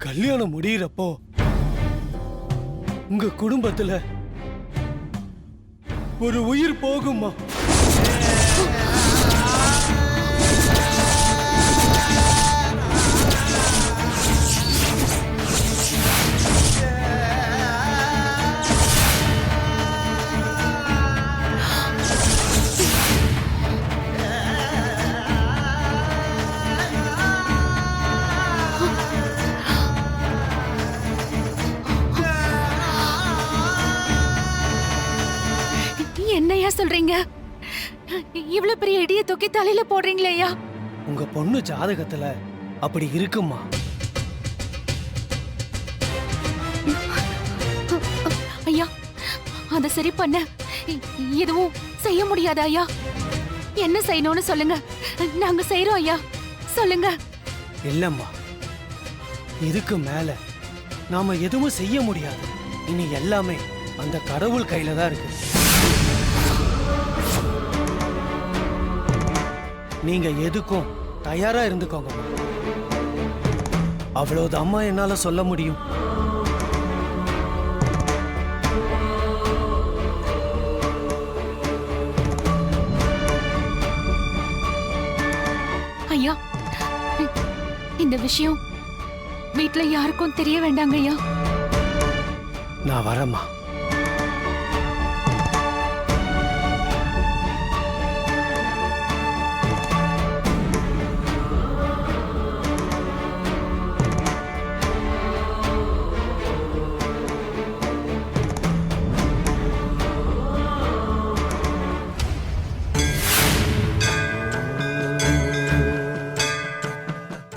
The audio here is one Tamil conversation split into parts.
கல்யாணம் முடியறப்போ உங்க குடும்பத்துல ஒரு உயிர் போகுமா? என்னையா சொல்றீங்க? இவ்வளவு பெரிய இடியை தூக்கி தலையில போடுறீங்களே ஐயா? உங்க பொண்ணு ஜாதகத்துல அப்படி இருக்குமா? ஐயா, அத சரி பண்ண எதுவும் செய்ய முடியாதா ஐயா? என்ன செய்யணும்னு சொல்லுங்க, நாங்க செய்யறோம் ஐயா. சொல்லுங்க. இல்லம்மா, இதுக்கு மேல நாம எதுவும் செய்ய முடியாது. இனி எல்லாமே அந்த கடவுள் கையில தான் இருக்கு. நீங்க எதுக்கும் தயாரா இருந்துக்கோங்க. அவ்வளவுதான் என்னால சொல்ல முடியும். ஐயா, இந்த விஷயம் வீட்ல யாருக்கும் தெரிய வேண்டாங்க ஐயா. நான் வரேம்மா.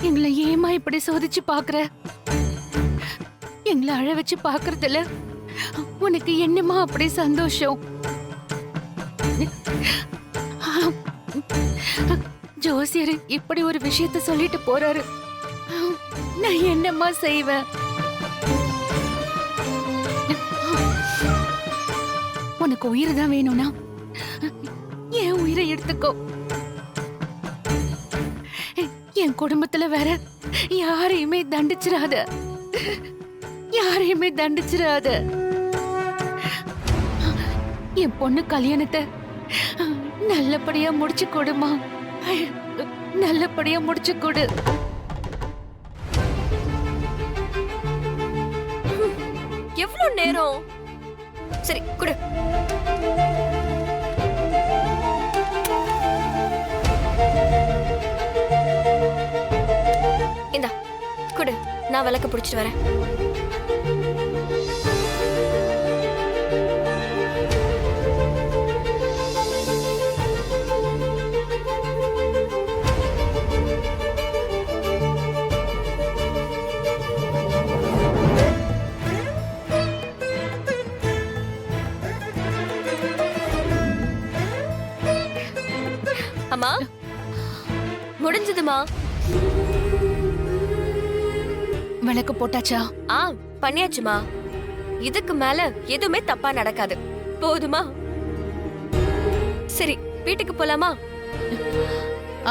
எங்களை ஏமா இப்படி சோதிச்சு பாக்குற? எங்களை அழ வச்சு பாக்குறதுல உனக்கு என்னமா அப்படி சந்தோஷம்? ஜோசியர் இப்படி ஒரு விஷயத்த சொல்லிட்டு போறாரு, நான் என்னம்மா செய்வேன்? உனக்கு உயிர் தான் வேணும்னா என் உயிரை எடுத்துக்கோ. என் குடும்பத்துல வேற யாரையுமே தண்டிச்சிடாத, யாரையுமே தண்டிச்சிடாத. என் பொண்ணு கல்யாணத்தை நல்லபடியா முடிச்சு கொடுமா, நல்லபடியா முடிச்சு கொடு. எவ்வளவு நேரம்? சரி குடு. இந்தா குடு, நான் விளக்க பிடிச்சிட்டு வரேன். அம்மா, முடிஞ்சதுமா? விளக்கு போட்டாச்சா? ஆ, பண்ணியாச்சுமா. இதுக்கு மேல எதுவுமே தப்பா நடக்காது. போதுமா? சரி, வீட்டுக்கு போலாமா?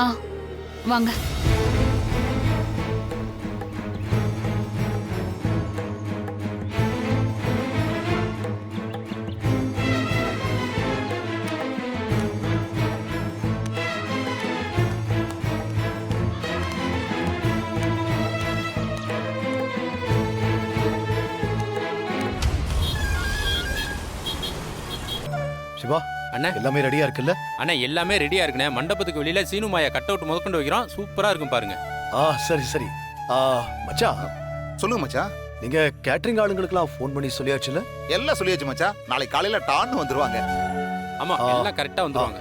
ஆ, வாங்க. சிவா, அண்ணா எல்லாமே ரெடியா இருக்குல்ல? அண்ணா எல்லாமே ரெடியா இருக்குண்ணே. மண்டபத்துக்கு வெளியில சீனு மாயா கட் அவுட் முதற்கொண்டு வைக்கிறோம். சூப்பரா இருக்கும் பாருங்க. சரி சரி. மச்சான், சொல்லுங்க மச்சான். நீங்க கேட்டரிங் ஆளுங்களுக்குலாம் ஃபோன் பண்ணி சொல்லியாச்சுல? எல்லாம் சொல்லியாச்சு மச்சான். நாளைக்கு காலையில டான்னு வந்துருவாங்க. ஆமா, எல்லாம் கரெக்டா வந்துருவாங்க.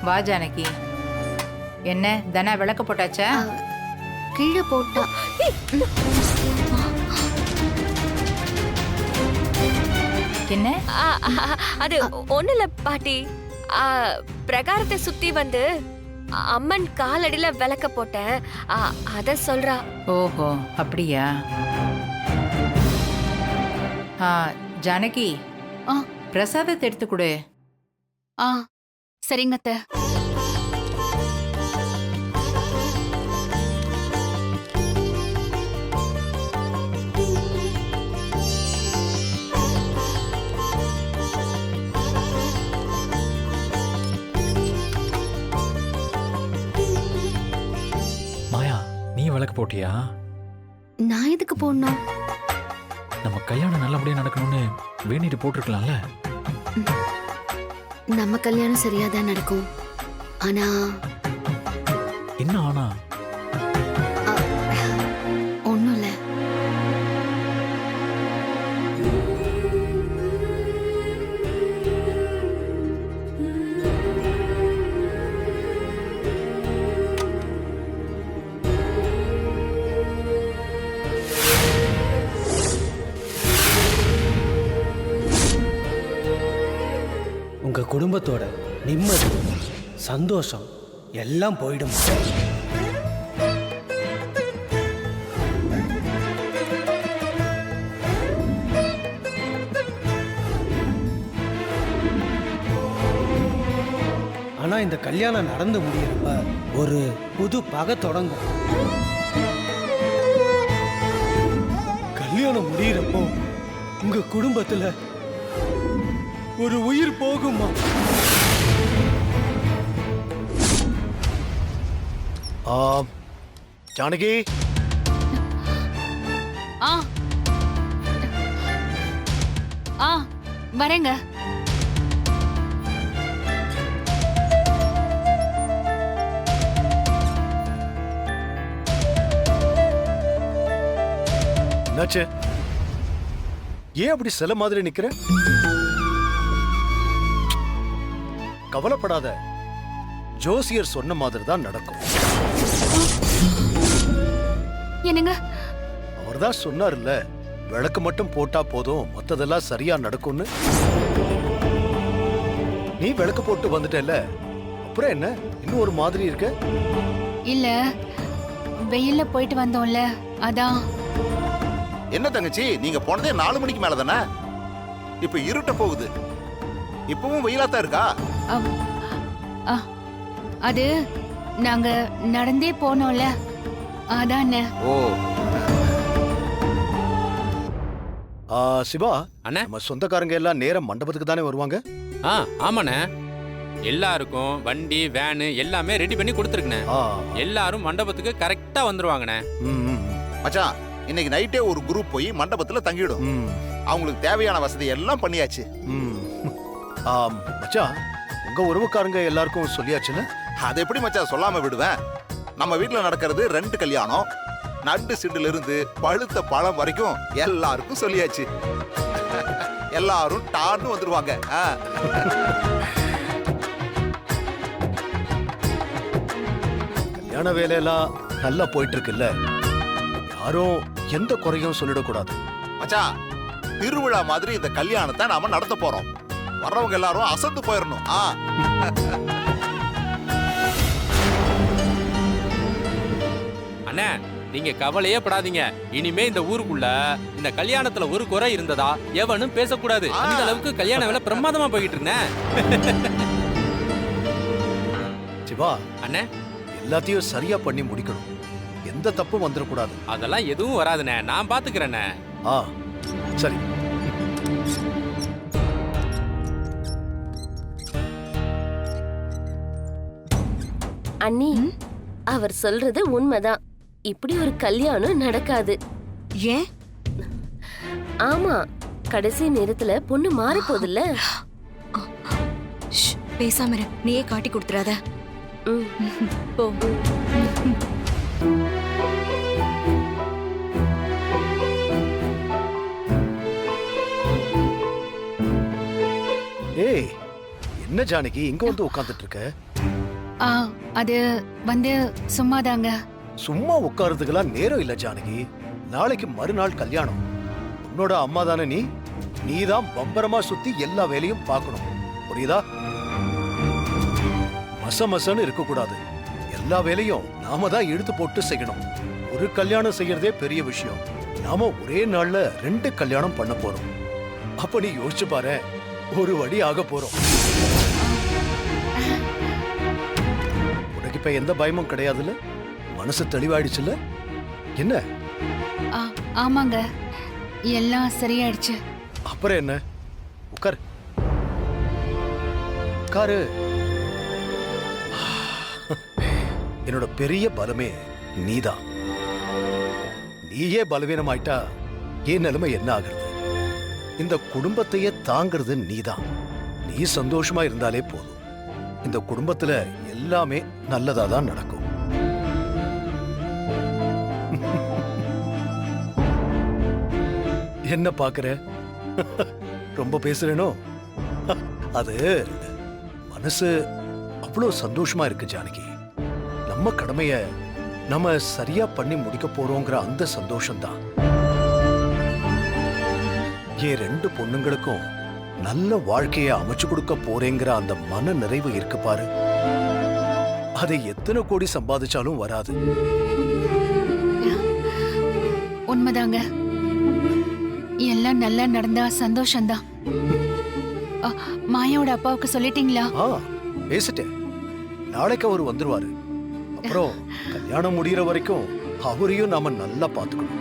வா ஜானகி. என்ன தனா விளக்கு போட்டாச்சா? கீழே போட்டா. என்ன? அது ஒண்ணு இல்ல பாட்டி. பிரகாரத்தை சுத்தி வந்து அம்மன் காலடியில விளக்க போட்டேன். அத சொல்றா. ஓஹோ, அப்படியா? ஜானகி, பிரசாதத்தை எடுத்து கொடு. சரிங்க அத்தை. விளக்கு போட்டியா? நான் எதுக்கு போடணும்? நம்ம கல்யாணம் நல்லபடியா நடக்கணும்னு வேண்டிட்டு போட்டிருக்கலாம்ல. நம்ம கல்யாணம் சரியாதான் நடக்கும். ஆனா என்ன ஆனா? ஒண்ணும் இல்ல. உங்க குடும்பத்தோட நிம்மதி, சந்தோஷம் எல்லாம் போயிடும். ஆனா இந்த கல்யாணம் நடந்து முடியறப்ப ஒரு புது பகை தொடங்கும். கல்யாணம் முடியறப்போ உங்க குடும்பத்துல ஒரு உயிர் போகுமா? ஜானகி, ஆ ஆ வரேங்க. என்னாச்சு? ஏன் அப்படி சில மாதிரி நிக்கிற? கவலைப்படாத, ஜோசியர் சொன்ன மாதிரி தான் நடக்கும். என்னங்க? அவர்தான் சொன்னார்ல, விளக்கு மட்டும் போட்டா போதும், மத்ததெல்லாம் சரியா நடக்கும்னு. நீ விளக்கு போட்டு வந்துட்டல, அப்புறம் என்ன இன்னும் ஒரு மாதிரி இருக்க? இல்ல, வெயில்ல போயிட்டு வந்தோம்ல, அதான். என்ன தங்கச்சி, நீங்க போனதே 4 மணிக்கு மேல தானே? இப்ப இருட்ட போகுது, இப்பவும் வெயிலாத்தான் இருக்கா? அது நாங்க நடந்தே போனோம்ல, அதான். ஓ, சிவா அண்ணே. நம்ம சொந்தக்காரங்க எல்லாம் நேரம் மண்டபத்துக்கு தானே வருவாங்க? ஆமாண்ணே. எல்லாருக்கும் வண்டி வேனு எல்லாமே ரெடி பண்ணி கொடுத்துருக்கண்ணே. எல்லாரும் மண்டபத்துக்கு கரெக்டா வந்துருவாங்கண்ணே. மச்சான், இன்னைக்கு நைட்டே ஒரு குரூப் போய் மண்டபத்துல தங்கிடும். அவங்களுக்கு தேவையான வசதி எல்லாம் பண்ணியாச்சு. மச்சான், உங்க உறவுக்காரங்க எல்லாருக்கும் சொல்லியாச்சுன்னு? அது எப்படி மச்சான் சொல்லாம விடுவேன்? நம்ம வீட்டுல நடக்கிறது 2 கல்யாணம். நண்டு சிண்டுல இருந்து பழுத்த பழம் வரைக்கும் எல்லாருக்கும் சொல்லியாச்சு. எல்லாரும் டான்னு வந்துருவாங்க. கல்யாண வேலையெல்லாம் நல்லா போயிட்டு இருக்குல்ல, யாரும் எந்த குறையும் சொல்லிடக்கூடாது. மச்சான், திருவிழா மாதிரி இந்த கல்யாணத்தை நாம நடத்த போறோம். வர்றவங்க எல்லாரும் அசந்து போயிடணும். அண்ணே, நீங்க கவலையே படாதீங்க. இனிமே இந்த ஊருக்குள்ள இந்த கல்யாணத்துல ஒரு குறை இருந்ததா எவனும் பேசக்கூடாது. அந்த அளவுக்கு கல்யாண வேலை பிரமாதமா போயிட்டு இருந்தேன். சிவா அண்ணே, எல்லாத்தையும் சரியா பண்ணி முடிக்கணும், எந்த தப்பும் வந்துடக்கூடாது. அதெல்லாம் எதுவும் வராதுண்ணே, நான் பாத்துக்கிறேண்ணே. சரி. அண்ணி, அவர் சொல்றது உண்மைதான். இப்படி ஒரு கல்யாணம் நடக்காது. ஏன்? ஆமா, கடைசி நேரத்துல பொண்ணு மாறி போகுதுல்ல. பேசாம இரு, நீயே காட்டி கொடுத்துறாத. போ. ஏய், என்ன ஜானகி இங்க வந்து உட்கார்ந்துட்டு இருக்க? அது வந்து சும்மாதாங்க. சும்மா உட்கார்றதுக்கெல்லாம் நேரம் இல்ல ஜானகி. நாளைக்கு மறுநாள் கல்யாணம். உன்னோட அம்மா தானே நீ? நீதான் பம்பரமா சுத்தி எல்லா வேலையும் பார்க்கணும், புரியுதா? மசமசன்னு இருக்க கூடாது. எல்லா வேலையும் நாம தான் எடுத்து போட்டு செய்யணும். ஒரு கல்யாணம் செய்யறதே பெரிய விஷயம். நாம ஒரே நாள்ல 2 கல்யாணம் பண்ண போறோம். அப்ப நீ யோசிச்சு பாரு, ஒரு வழி ஆக போறோம். உனக்கு இப்ப எந்த பயமும் கிடையாதுல்ல? மனசு தெளிவாயிடுச்சுல்ல? என்ன? ஆமாங்க, எல்லாம் சரியாயிடுச்சு. அப்புறம் என்ன? உட்காரு, உட்காரு. என்னோட பெரிய பலமே நீதான். நீயே பலவீனமாயிட்டா என் நிலைமை என்ன ஆகுறது? இந்த குடும்பத்தையே தாங்கிறது நீதான். நீ சந்தோஷமா இருந்தாலே போதும். இந்த குடும்பத்துல எல்லாமே நல்லதா தான் நடக்கும். என்ன பாக்குற? ரொம்ப பேசுறேனோ? அது மனசு அவ்வளவு சந்தோஷமா இருக்கு ஜானகி. நம்ம கடமைய நம்ம சரியா பண்ணி முடிக்க போறோங்கிற அந்த சந்தோஷம்தான். என் 2 பொண்ணுங்களுக்கும் நல்ல வாழ்க்கைய அமைச்சு கொடுக்க போறேங்கிற அந்த மன நிறைவு இருக்கு பாரு. அதை எத்தனை கோடி சம்பாதிச்சாலும் வராது. உண்மைதாங்க. எல்லாம் நல்லா நடந்தா சந்தோஷம்தான். மாயாவோட அப்பாவுக்கு சொல்லிட்டீங்களா? பேசிட்டேன். நாளைக்கு அவர் வந்துருவாரு. அப்புறம் கல்யாணம் முடியற வரைக்கும் அவரையும் நாம நல்லா பாத்துக்கணும்.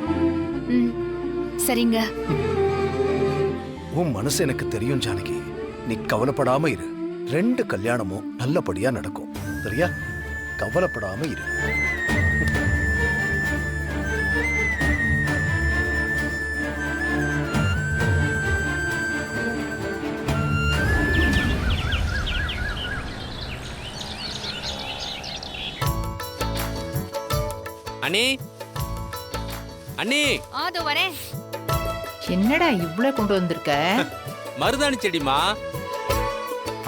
சரிங்க. உன் மனசு எனக்கு தெரியும் ஜானகி. நீ கவலைப்படாம இரு. 2 கல்யாணமும் நல்லபடியா நடக்கும். சரியா? கவலைப்படாம இரு. அண்ணி, அண்ணி, அதோ வரேன். என்னடா இவ்ளோ கொண்டு வந்திருக்க? மருதாணி செடிமா.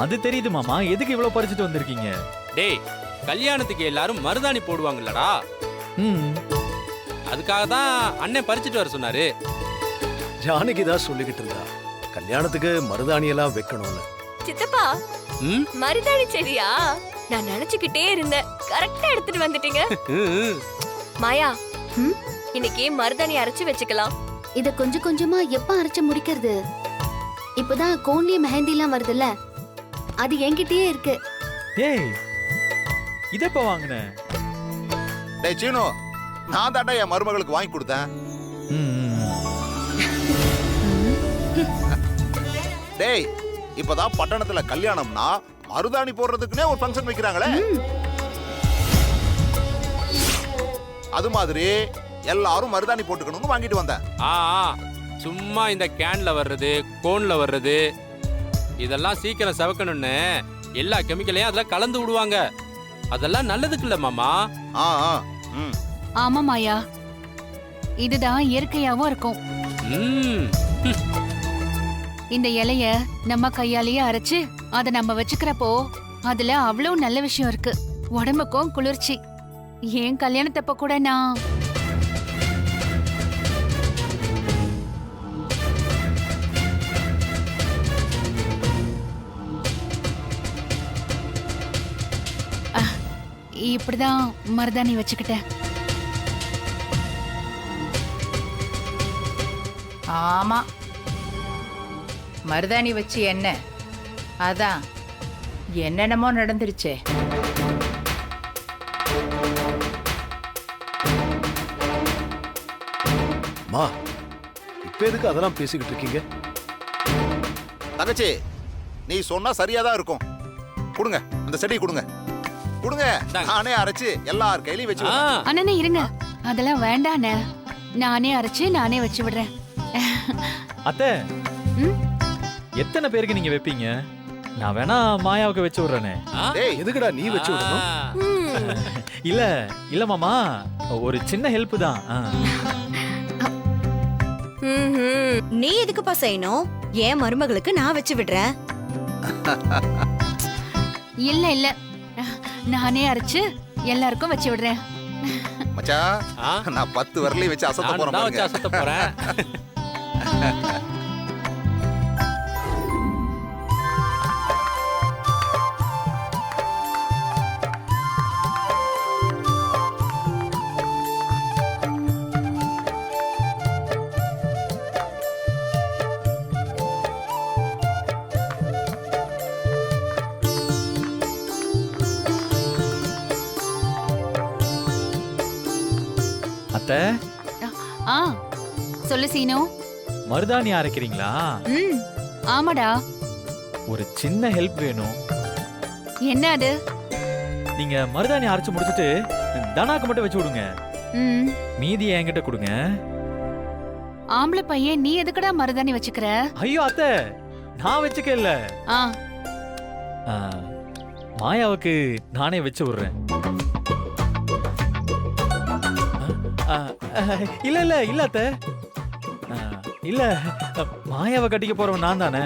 அது தெரியுது மாமா, எதுக்கு இவ்வளவு பறிச்சுட்டு வந்திருக்கீங்க? டேய், கல்யாணத்துக்கு எல்லாரும் மருதாணி போடுவாங்கல்லடா, ம், அதுக்காக தான் அண்ணன் பறிச்சுட்டு வர சொன்னாரு. ஜானகி தான் சொல்லிக்கிட்டு இருந்தா கல்யாணத்துக்கு மருதாணி எல்லாம் வைக்கணும்னு. சித்தப்பா, ம், மருதாணி செடியா? நான் நினைச்சுக்கிட்டே இருந்தேன். கரெக்டா எடுத்துட்டு வந்துட்டீங்க. மாயா, இன்னைக்கு மருதாணி அரைச்சு வச்சுக்கலாம். இத கொஞ்சம் கொஞ்சமா எப்ப அரைச்சு முடிக்கிறது? இப்பதான் கோன்லி மெஹந்தி எல்லாம் வருதுல்ல, அது என்கிட்டயே இருக்கு. டேய், இதப்ப வாங்குன? டேய் சீனு, நான் தாண்டா என் மருமகளுக்கு வாங்கி கொடுத்தேன். டேய், இப்பதான் பட்டணத்துல கல்யாணம்னா மருதாணி போடுறதுக்குனே ஒரு ஃபங்க்ஷன் வைக்கிறாங்களே. அது மாதிரி எல்லாரும் மருதாணி போட்டுக்கணும்னு வாங்கிட்டு வந்தேன். சும்மா இந்த கேன்ல வர்றது, கோன்ல வர்றது, இதெல்லாம் சீக்கிரம் சவக்கணும்னு எல்லா கெமிக்கலையும் அதுல கலந்து விடுவாங்க. அதெல்லாம் நல்லதுக்கு இல்ல மாமா. ஆமா மாயா, இதுதான் இயற்கையாவும் இருக்கும். இந்த இலைய நம்ம கையாலேயே அரைச்சு அத நம்ம வச்சுக்கிறப்போ அதுல அவ்வளவு நல்ல விஷயம் இருக்கு. உடம்புக்கும் குளிர்ச்சி. ஏன் கல்யாணத்தப்ப கூட நான் இப்படிதான் மருதாணி வச்சுக்கிட்டேன். ஆமா, மருதாணி வச்சு என்ன, அதான் என்னென்னமோ நடந்துருச்சே. மா, இப்ப எதுக்கு அதெல்லாம் பேசிக்கிட்டு இருக்கீங்க? தங்கச்சி, நீ சொன்னா சரியாதான் இருக்கும். கொடுங்க, அந்த செடியை கொடுங்க. கொடுங்க, நானே அரைச்சு எல்லார் கையிலயும் வச்சு. அண்ணனே இருங்க, அதெல்லாம் வேண்டாண்ணே. நானே அரைச்சு நானே வச்சு விடுறேன். அத்தை, எத்தனை பேருக்கு நீங்க வைப்பீங்க? நான் வேணா மாயாவுக்கு வச்சு விடுறேனே. டேய், எதுக்குடா நீ வச்சு விடணும்? இல்ல இல்ல மாமா, ஒரு சின்ன ஹெல்ப் தான். நீ எதுக்குப்பா செய்யணும்? ஏன் மருமகளுக்கு நான் வச்சு விடுறேன். இல்ல இல்ல, நானே அரைச்சு எல்லாருக்கும் வச்சு விடுறேன். மச்சான், நான் 10 விரலையும் வச்சு அசத்த போறேன். அசத்த போறேன். அத்தை, சொல்லு சீனு. மருதாணி அரைக்கிறீங்களா? ஆமாடா. ஒரு சின்ன ஹெல்ப் வேணும். என்ன அது? நீங்க மருதாணி அரைச்சு முடிச்சிட்டு தனாக்கு மட்டும் வச்சு விடுங்க. ம். மீதியை என்கிட்ட கொடுங்க. ஆம்பளை பையன் நீ எதுக்குடா மருதாணி வச்சுக்கிற? ஐயோ அத்தை, நான் வச்சுக்கல. ஆ, ஆ, மாயாவுக்கு நானே வச்சு விடுறேன். ஆ, ஆ, இல்ல இல்ல இல்ல அத்தை. ஆ, இல்ல, மாயாவை கட்டிக்க போறவன் நான் தானே.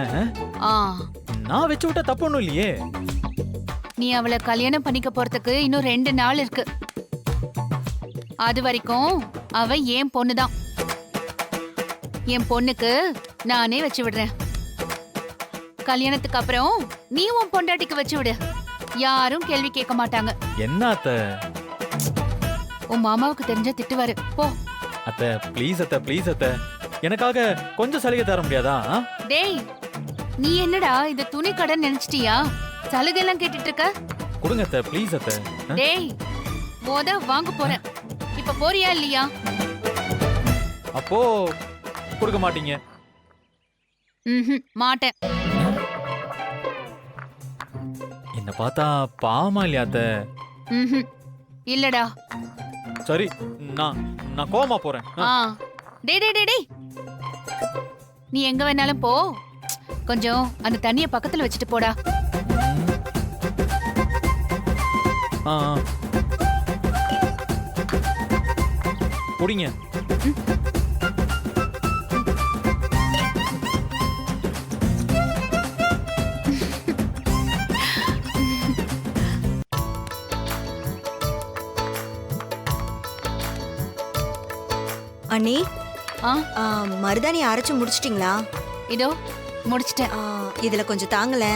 ஆ. நான் வச்சு விட்டா தப்பு ஒண்ணும் இல்லையே. நீ அவளை கல்யாணம் பண்ணிக்க போறதுக்கு இன்னும் 2 நாள் இருக்கு. அது வரைக்கும் அவ என் பொண்ணுதான். என் பொண்ணுக்கு நானே வச்சு விடுறேன். கல்யாணத்துக்கு அப்புறம் நீ உன் பொண்டாட்டிக்கு வச்சு விடு. யாரும் கேள்வி கேட்க மாட்டாங்க. என்ன அத்தை? உன் மாமாவுக்கு தெரிஞ்ச திட்டுவாரு. போ. அத்தை ப்ளீஸ் அத்தை, ப்ளீஸ் அத்தை, எனக்காக கொஞ்சம் சலுகை தர முடியாதா? டேய், நீ என்னடா இது துணி கடை நினைச்சிட்டியா? சலுகை எல்லாம் கேட்டுட்டு இருக்க? கொடுங்க அத்தை, ப்ளீஸ் அத்தை. டேய், வாங்க போறேன். இப்ப போறியா இல்லையா? அப்போ கொடுக்க மாட்டீங்க? மாட்டேன். என்ன பார்த்தா பாவமா இல்லையா அத்தை? இல்லடா. சரி, நான் கோவமா போறேன். டேய் டேய் டேய் டேய், நீ எங்க வேணாலும் போ. கொஞ்சம் அந்த தண்ணிய பக்கத்துல வச்சுட்டு போடா. குடிங்க. அண்ணி, ஆ, மருதாணி அரைச்சு முடிச்சிட்டீங்களா? இதோ முடிச்சிட்டேன். இதுல கொஞ்சம் தாங்கல.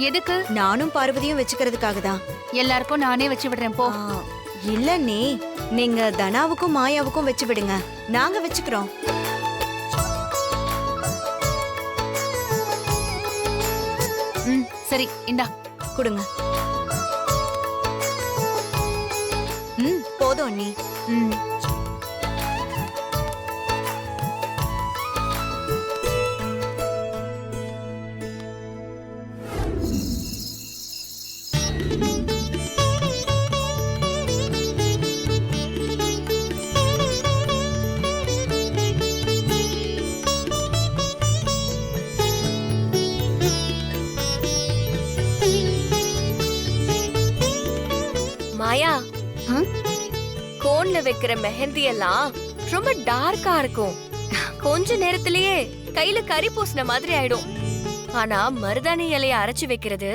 எதுக்கு? நானும் பார்வதியும் வச்சுக்கிறதுக்காக தான். எல்லாருக்கும் நானே வச்சு விடுறேன். போ. இல்ல நீ, நீங்க தனாவுக்கும் மாயாவுக்கும் வச்சு விடுங்க, நாங்க வச்சுக்கிறோம். சரி, இந்தா கொடுங்க. போதும் அண்ணி. மாயா, கோன்ல வைக்கிற மெஹந்தி எல்லாம் ரொம்ப டார்க்கா இருக்கும். கொஞ்ச நேரத்திலேயே கையில கறி பூசின மாதிரி ஆயிடும். ஆனா மருதாணி இலைய அரைச்சு வைக்கிறது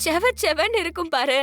செவ செவன்னு இருக்கும் பாரு.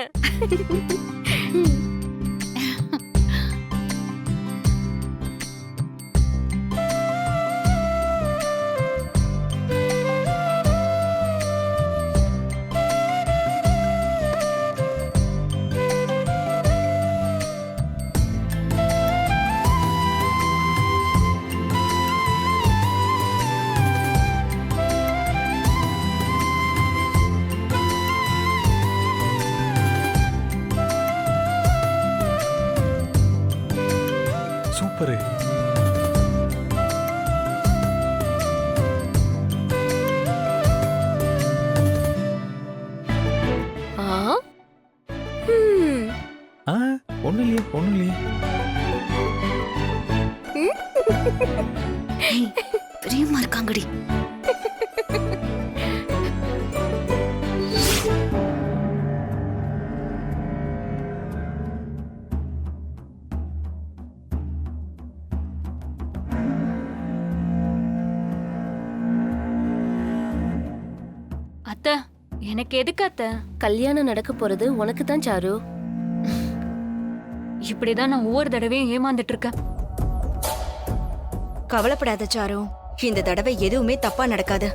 சூப்பர். ஒண்ணு இல்லையே, ஒண்ணு இல்லையே. பிரியமா இருக்காங்கடி. அத்தை, எனக்கு எதுக்கு அத்தை? கல்யாணம் நடக்க போறது உனக்கு தான் சாரு. இப்படிதான் நான் ஒவ்வொரு தடவையும் ஏமாந்துட்டு இருக்கேன். கவலைப்படாத சாரு, இந்த தடவை எதுவுமே தப்பா நடக்காது.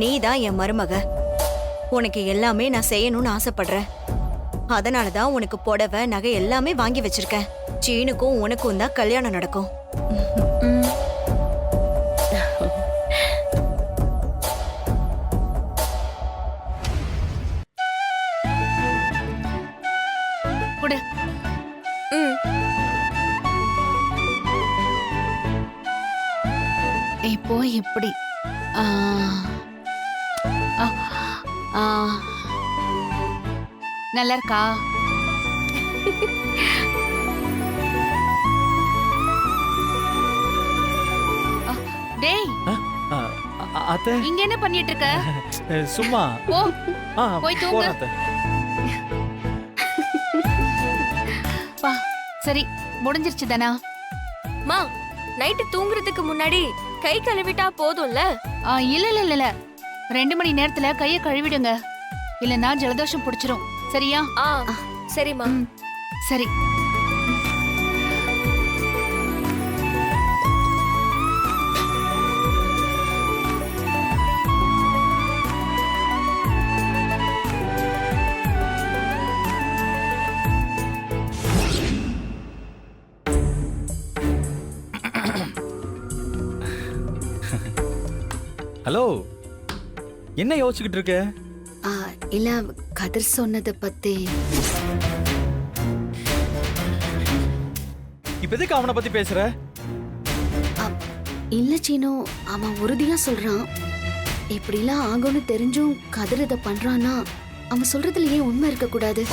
நீதான் என் மருமக. உனக்கு எல்லாமே நான் செய்யணும்னு ஆசைப்படுறேன். அதனாலதான் உனக்கு புடவை, நகை எல்லாமே வாங்கி வச்சிருக்கேன். சீனுக்கும் உனக்கும் தான் கல்யாணம் நடக்கும். குடு. இப்போ இப்படி நல்லா இருக்கா? டேய் அத்தை இங்க என்ன பண்ணிட்டு இருக்க? சும்மா போ ஆ, போய் தூங்கு. போறேன் அத்தை. பா சரி முடிஞ்சிருச்சு தானா? மா நைட்டு தூங்குறதுக்கு முன்னாடி கை கழுவிட்டா போதும்ல? இல்ல இல்ல இல்ல இல்ல 2 மணி நேரத்துல கைய கழுவிடுங்க, இல்லனா ஜலதோஷம் பிடிச்சிரும். சரியா? சரிம்மா. சரி. ஹலோ, என்ன யோசிச்சுக்கிட்டு இருக்க? இல்ல கதிர் சொன்னதை பத்தி. இப்ப எதுக்கு அவனை பத்தி பேசுற? இல்ல சீனு, அவன் உறுதியா சொல்றான். இப்படிலாம் ஆகும்னு தெரிஞ்சும் கதிர் இதை பண்றான்னா அவன் சொல்றதுல ஏன் உண்மை இருக்க கூடாது?